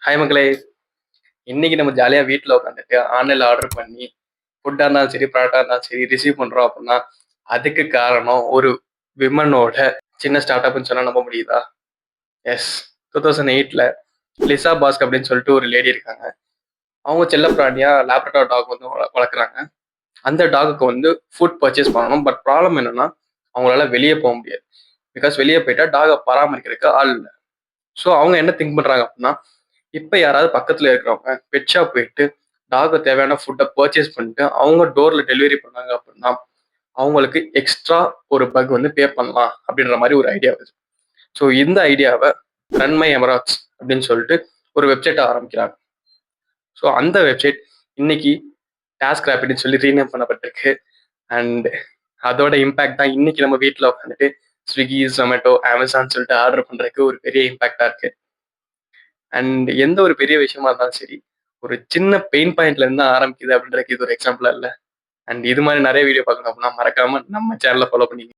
Hi மக்களே! இன்னைக்கு நம்ம ஜாலியா வீட்ல உட்காந்துட்டு ஆன்லைன்ல ஆர்டர் பண்ணி ஃபுட்டா இருந்தாலும் சரி, ப்ராடக்ட்டா இருந்தாலும் சரி ரிசீவ் பண்றோம் அப்படின்னா, அதுக்கு காரணம் ஒரு விமனோட சின்ன ஸ்டார்ட் அப்ன்னு சொன்னா நம்ப முடியுதா? எஸ். 2008ல லிசா பாஸ்க் அப்படின்னு சொல்லிட்டு ஒரு லேடி இருக்காங்க. அவங்க செல்லப்பிராணியா லேப்ரடார் டாக் வந்து வளர்க்குறாங்க. அந்த டாகுக்கு வந்து ஃபுட் பர்ச்சேஸ் பண்ணணும். பட் ப்ராப்ளம் என்னன்னா, அவங்களால வெளிய போ முடியாது. பிகாஸ் வெளிய போயிட்டா டாக பராமரிக்கிறதுக்கு ஆள் இல்ல. ஸோ அவங்க என்ன திங்க் பண்றாங்க அப்படின்னா, இப்ப யாராவது பக்கத்துல இருக்கிறவங்க பெட் ஷாப் போயிட்டு டாக்கு தேவையான ஃபுட்டை பர்ச்சேஸ் பண்ணிட்டு அவங்க டோர்ல டெலிவரி பண்ணாங்க அப்படின்னா அவங்களுக்கு எக்ஸ்ட்ரா ஒரு பக் வந்து பே பண்ணலாம் அப்படின்ற மாதிரி ஒரு ஐடியா வருது. ஸோ இந்த ஐடியாவை ரன் மை எமராட்ஸ் அப்படின்னு சொல்லிட்டு ஒரு வெப்சைட்டை ஆரம்பிக்கிறாங்க. ஸோ அந்த வெப்சைட் இன்னைக்கு டாஸ்க் ரேபிட்னு சொல்லி ரீநேம் பண்ணப்பட்டிருக்கு. அண்ட் அதோட இம்பாக்ட் தான் இன்னைக்கு நம்ம வீட்டில் உட்காந்துட்டு ஸ்விக்கி, ஜொமேட்டோ, அமேசான் சொல்லிட்டு ஆர்டர் பண்றதுக்கு ஒரு பெரிய இம்பாக்டா இருக்கு. அண்ட் எந்த ஒரு பெரிய விஷயமா இருந்தாலும் சரி, ஒரு சின்ன பெயின் பாயிண்ட்ல இருந்து தான் ஆரம்பிக்குது அப்படின்றதுக்கு இது ஒரு எக்ஸாம்பிளா இல்ல. அண்ட் இது மாதிரி நிறைய வீடியோ பார்க்கணும் அப்படின்னா மறக்காம நம்ம சேனலை ஃபாலோ பண்ணிக்கங்க.